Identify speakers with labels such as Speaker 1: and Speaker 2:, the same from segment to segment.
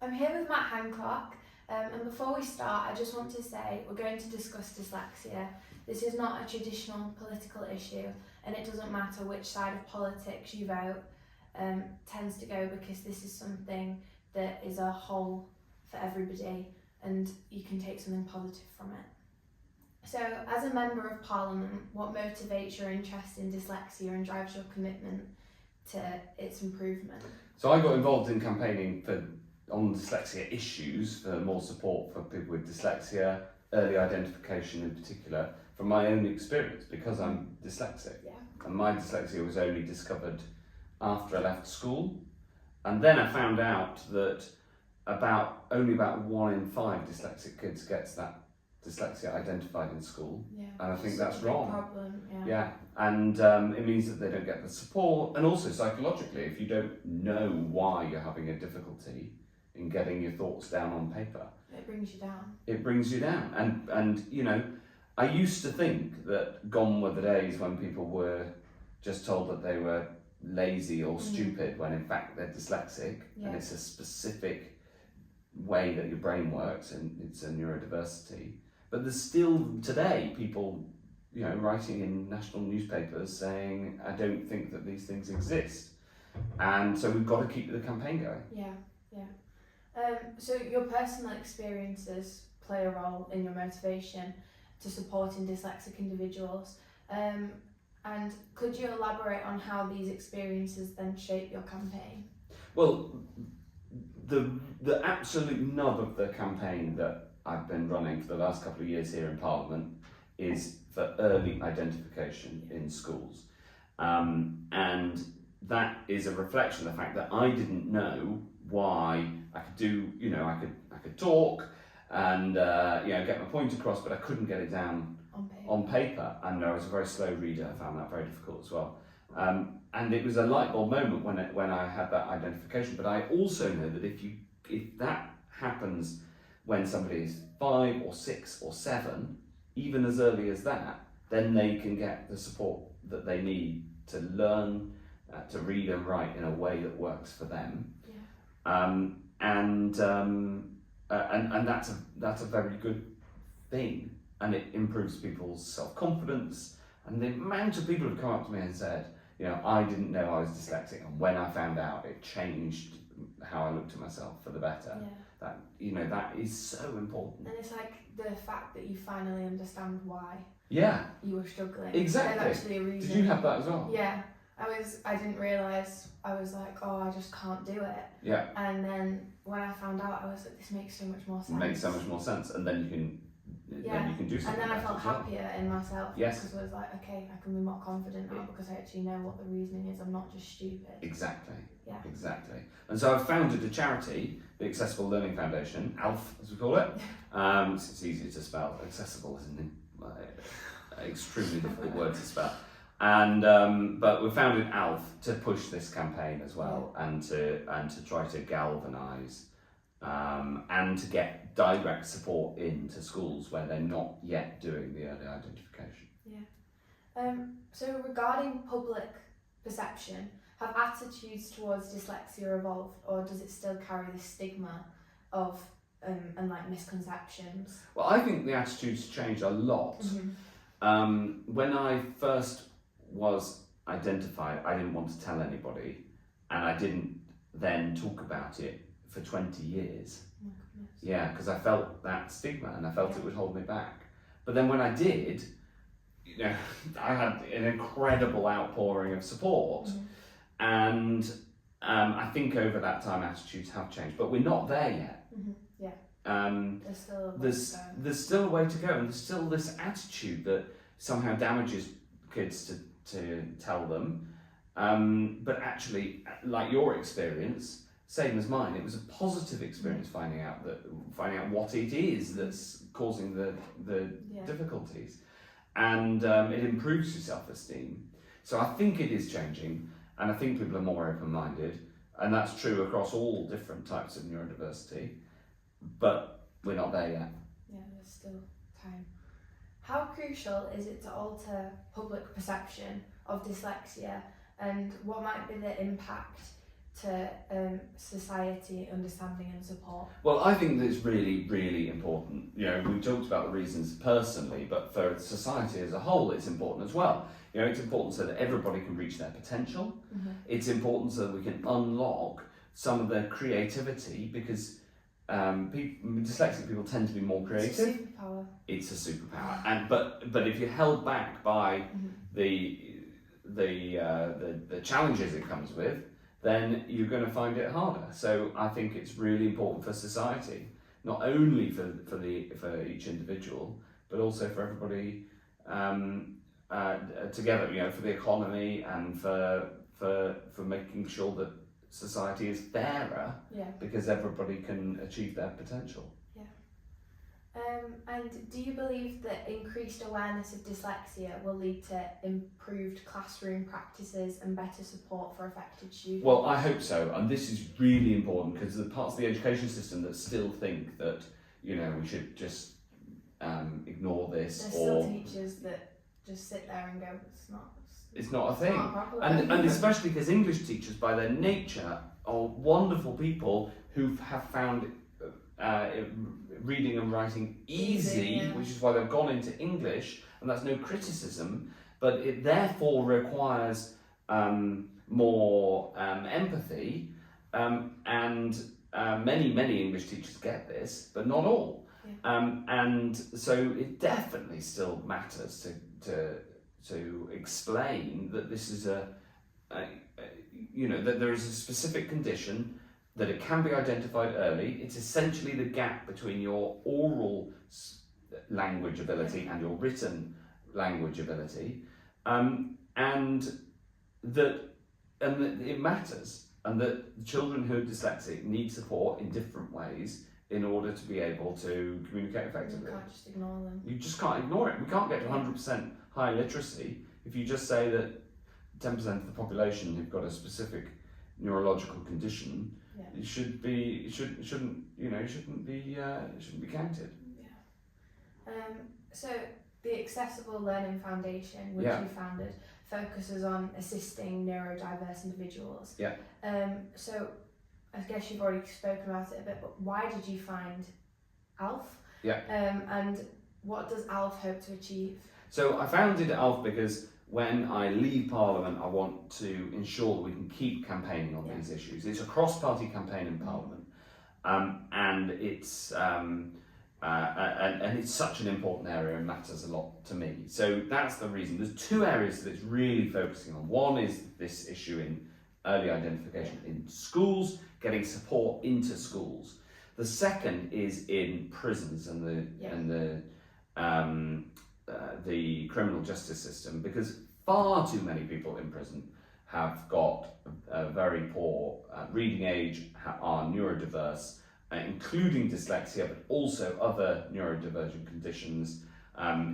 Speaker 1: I'm here with Matt Hancock, and before we start, I just want to say we're going to discuss dyslexia. This is not a traditional political issue, and it doesn't matter which side of politics you vote tends to go, because this is something that is a whole for everybody, and you can take something positive from it. So, as a Member of Parliament, what motivates your interest in dyslexia and drives your commitment to its improvement?
Speaker 2: So I got involved in campaigning on dyslexia issues, for more support for people with dyslexia, early identification in particular, from my own experience, because I'm dyslexic.
Speaker 1: Yeah.
Speaker 2: And my dyslexia was only discovered after I left school. And then I found out that only about 1 in 5 dyslexic kids gets that dyslexia identified in school.
Speaker 1: Yeah.
Speaker 2: And I think that's
Speaker 1: Such a big
Speaker 2: wrong.
Speaker 1: problem.
Speaker 2: Yeah, and it means that they don't get the support, and also psychologically, if you don't know why you're having a difficulty in getting your thoughts down on paper,
Speaker 1: It brings you down.
Speaker 2: it brings you down. And you know, I used to think that gone were the days when people were just told that they were lazy or stupid, when in fact they're dyslexic, and it's a specific way that your brain works, and it's a neurodiversity. But there's still today people, you know, writing in national newspapers saying, I don't think that these things exist. And so we've got to keep the campaign going.
Speaker 1: Yeah. So your personal experiences play a role in your motivation to supporting dyslexic individuals. And could you elaborate on how these experiences then shape your campaign?
Speaker 2: Well, the absolute nub of the campaign that I've been running for the last couple of years here in Parliament is for early identification in schools. And that is a reflection of the fact that I didn't know why I could do, you know, I could talk and you know, get my point across, but I couldn't get it down on paper. And I was a very slow reader. I found that very difficult as well. And it was a light bulb moment when I had that identification. But I also know that if that happens when somebody is 5 or 6 or 7, even as early as that, then they can get the support that they need to learn to read and write in a way that works for them. And that's a very good thing, and it improves people's self-confidence. And the amount of people who've come up to me and said, you know, I didn't know I was dyslexic, and when I found out, it changed how I looked at myself for the better.
Speaker 1: Yeah.
Speaker 2: That, you know, that is so important.
Speaker 1: And it's like the fact that you finally understand why
Speaker 2: Yeah,
Speaker 1: you were struggling.
Speaker 2: exactly.
Speaker 1: There's actually a reason.
Speaker 2: Did you have that as well?
Speaker 1: Yeah. I didn't realise, I was like, oh, I just can't do it.
Speaker 2: Yeah.
Speaker 1: And then when I found out, I was like, this makes so much more sense.
Speaker 2: It makes so much more sense, and then you can do something.
Speaker 1: And then I felt
Speaker 2: about it as well.
Speaker 1: happier in myself.
Speaker 2: Yes.
Speaker 1: Because I was like, okay, I can be more confident now because I actually know what the reasoning is. I'm not just stupid.
Speaker 2: Exactly.
Speaker 1: Yeah.
Speaker 2: Exactly. And so I've founded a charity, the Accessible Learning Foundation, ALF as we call it. It's easy to spell. Accessible is an extremely difficult word to spell. And but we founded ALF to push this campaign as well, and to try to galvanise and to get direct support into schools where they're not yet doing the early identification.
Speaker 1: Yeah. So regarding public perception, have attitudes towards dyslexia evolved, or does it still carry the stigma of and like misconceptions?
Speaker 2: Well, I think the attitudes change a lot. When I first was identified, I didn't want to tell anybody, and I didn't then talk about it for 20 years.
Speaker 1: Oh my goodness.
Speaker 2: Yeah, because I felt that stigma, and I felt it would hold me back. But then when I did, you know, I had an incredible outpouring of support, and I think over that time attitudes have changed, but we're not there yet. There's still a way to go, and there's still this attitude that somehow damages kids to tell them, but actually, like your experience, same as mine, it was a positive experience finding out what it is that's causing the difficulties, and it improves your self-esteem. So I think it is changing, and I think people are more open-minded, and that's true across all different types of neurodiversity, but we're not there yet.
Speaker 1: Yeah, there's still time. How crucial is it to alter public perception of dyslexia, and what might be the impact to society understanding and support?
Speaker 2: Well, I think that it's really, really important. You know, we talked about the reasons personally, but for society as a whole, it's important as well. You know, it's important so that everybody can reach their potential.
Speaker 1: Mm-hmm.
Speaker 2: It's important so that we can unlock some of their creativity, because dyslexic people tend to be more creative.
Speaker 1: It's a superpower.
Speaker 2: It's a superpower, and but if you're held back by the challenges it comes with, then you're going to find it harder. So I think it's really important for society, not only for each individual, but also for everybody together. You know, for the economy and for making sure that society is fairer, because everybody can achieve their potential.
Speaker 1: And do you believe that increased awareness of dyslexia will lead to improved classroom practices and better support for affected students?
Speaker 2: Well, I hope so, and this is really important, because the parts of the education system that still think that, you know, we should just ignore this.
Speaker 1: There's still teachers that just sit there and go,
Speaker 2: it's not a thing.
Speaker 1: Not a problem.
Speaker 2: And especially because English teachers, by their nature, are wonderful people who have found reading and writing easy, which is why they've gone into English, and that's no criticism, but it therefore requires more empathy, and many English teachers get this, but not all. And so it definitely still matters to explain that this is that there is a specific condition, that it can be identified early. It's essentially the gap between your oral language ability and your written language ability, and that it matters, and that children who are dyslexic need support in different ways in order to be able to communicate effectively.
Speaker 1: You can't just ignore them.
Speaker 2: You just can't ignore it. We can't get to 100% high literacy if you just say that 10% of the population who've got a specific neurological condition. It shouldn't be counted.
Speaker 1: So the Accessible Learning Foundation, which you founded, focuses on assisting neurodiverse individuals. So I guess you've already spoken about it a bit, but why did you find ALF? And what does ALF hope to achieve?
Speaker 2: So I founded ALF because when I leave Parliament, I want to ensure that we can keep campaigning on these issues. It's a cross-party campaign in Parliament, and it's and it's such an important area and matters a lot to me. So that's the reason. There's two areas that it's really focusing on. One is this issue in early identification in schools, getting support into schools. The second is in prisons and the criminal justice system, because far too many people in prison have got a very poor reading age, are neurodiverse, including dyslexia, but also other neurodivergent conditions,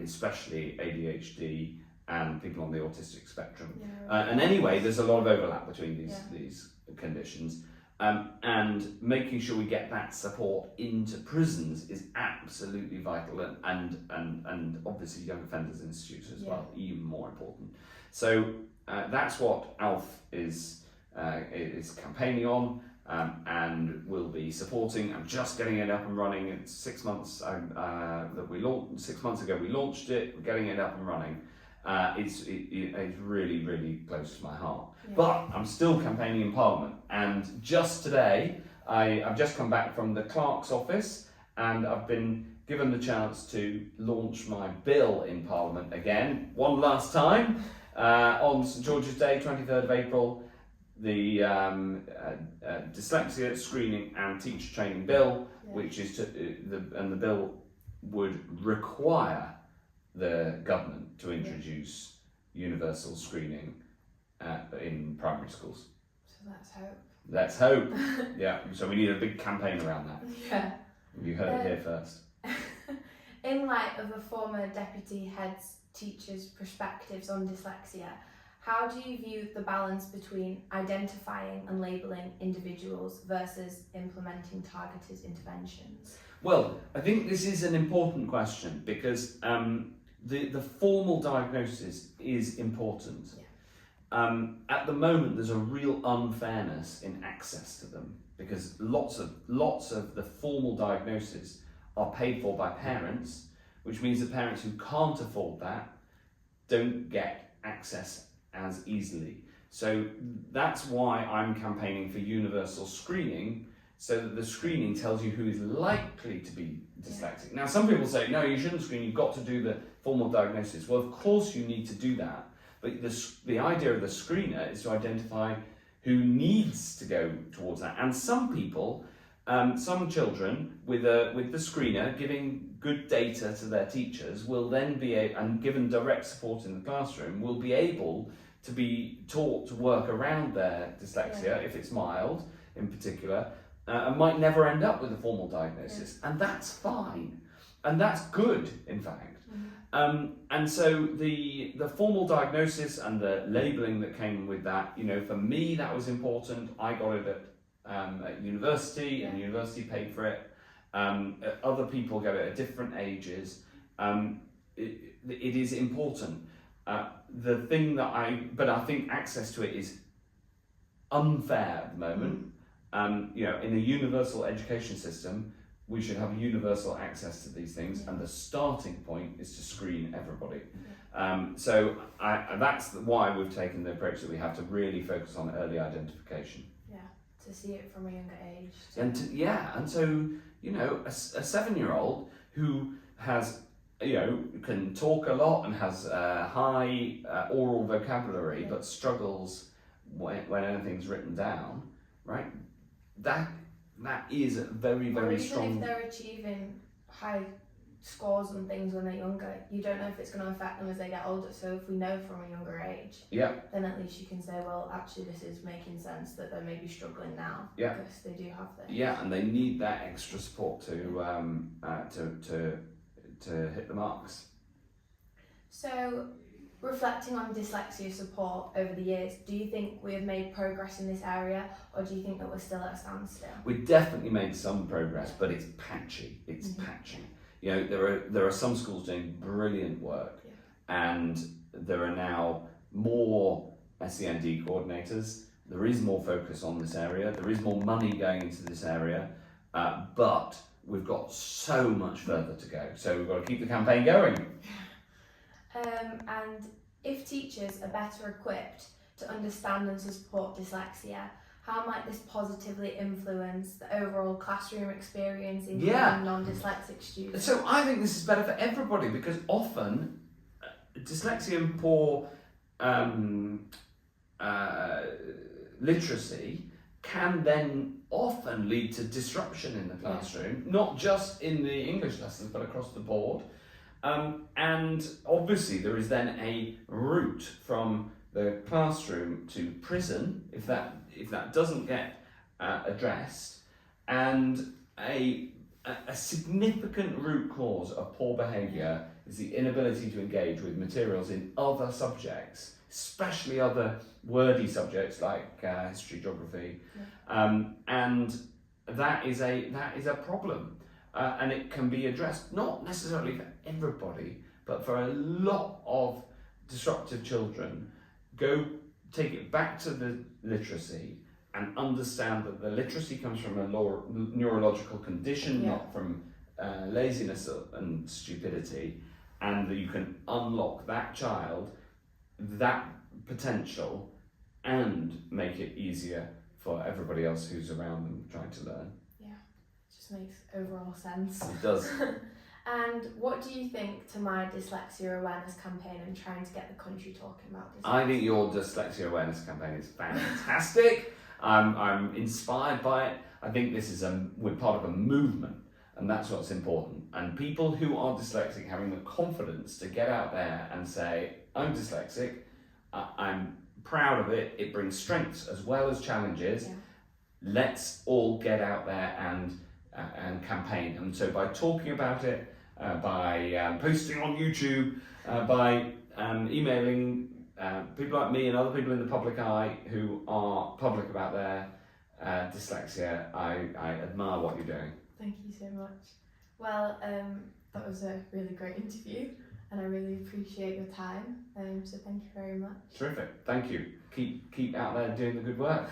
Speaker 2: especially ADHD and people on the autistic spectrum. And anyway, there's a lot of overlap between these conditions. And making sure we get that support into prisons is absolutely vital, and obviously young offenders institutes as well, even more important. So that's what ALF is campaigning on, and will be supporting. I'm just getting it up and running. It's 6 months that we launched. 6 months ago we launched it. We're getting it up and running. It's really, really close to my heart. But I'm still campaigning in Parliament, and just today I've just come back from the clerk's office, and I've been given the chance to launch my bill in Parliament again, one last time, on St George's Day, 23rd of April, the Dyslexia Screening and Teacher Training Bill, which is the bill would require the government to introduce universal screening in primary schools.
Speaker 1: So let's hope.
Speaker 2: Let's hope. So we need a big campaign around that. You heard it here first.
Speaker 1: In light of a former deputy head's teacher's perspectives on dyslexia, how do you view the balance between identifying and labelling individuals versus implementing targeted interventions?
Speaker 2: Well, I think this is an important question, because the formal diagnosis is important. at the moment there's a real unfairness in access to them because lots of the formal diagnoses are paid for by parents, which means that parents who can't afford that don't get access as easily. So that's why I'm campaigning for universal screening, so that the screening tells you who is likely to be dyslexic. Now, some people say, no, you shouldn't screen, you've got to do the formal diagnosis. Well, of course you need to do that, but the idea of the screener is to identify who needs to go towards that. And some people, some children, with the screener giving good data to their teachers, will then be, and given direct support in the classroom, will be able to be taught to work around their dyslexia, if it's mild in particular, and might never end up with a formal diagnosis. And that's fine. And that's good, in fact. And so the formal diagnosis and the labelling that came with that, you know, for me that was important. I got it at university, and university paid for it. Other people get it at different ages. It is important. The thing that but I think access to it is unfair at the moment. You know, in a universal education system, we should have universal access to these things, and the starting point is to screen everybody. So that's why we've taken the approach that we have to really focus on early identification. Yeah,
Speaker 1: to see it from a younger age.
Speaker 2: And so, you know, a 7-year-old who has, you know, can talk a lot and has high oral vocabulary, but struggles when anything's written down, right? That is very, very strong.
Speaker 1: Even if they're achieving high scores and things when they're younger, you don't know if it's going to affect them as they get older. So if we know from a younger age, then at least you can say, well, actually this is making sense that they're maybe struggling now because they do have this.
Speaker 2: Yeah, and they need that extra support to hit the marks.
Speaker 1: So, reflecting on dyslexia support over the years, do you think we have made progress in this area, or do you think that we're still at a standstill?
Speaker 2: We've definitely made some progress, but it's patchy. It's patchy. You know, there are some schools doing brilliant work, and there are now more SEND coordinators. There is more focus on this area. There is more money going into this area, but we've got so much further to go. So we've got to keep the campaign going.
Speaker 1: And if teachers are better equipped to understand and to support dyslexia, how might this positively influence the overall classroom experience, including non-dyslexic students?
Speaker 2: So I think this is better for everybody, because often dyslexia and poor literacy can then often lead to disruption in the classroom, not just in the English lessons, but across the board. And obviously there is then a route from the classroom to prison if that doesn't get addressed, and a significant root cause of poor behaviour is the inability to engage with materials in other subjects, especially other wordy subjects like history, geography, and that is a problem. And it can be addressed, not necessarily for everybody, but for a lot of disruptive children. Go take it back to the literacy and understand that the literacy comes from a neurological condition, not from laziness and stupidity, and that you can unlock that child, that potential, and make it easier for everybody else who's around them trying to learn.
Speaker 1: Makes overall sense.
Speaker 2: It does.
Speaker 1: And what do you think to my dyslexia awareness campaign and trying to get the country talking about dyslexia?
Speaker 2: I think your dyslexia awareness campaign is fantastic. I'm inspired by it. I think this is we're part of a movement, and that's what's important. And people who are dyslexic having the confidence to get out there and say, I'm dyslexic, I'm proud of it, it brings strengths as well as challenges. Let's all get out there and campaign. And so by talking about it, by posting on YouTube, by emailing people like me and other people in the public eye who are public about their dyslexia, I admire what you're doing.
Speaker 1: Thank you so much. Well, that was a really great interview. and I really appreciate your time. So thank you very much.
Speaker 2: Terrific. Thank you. Keep out there doing the good work.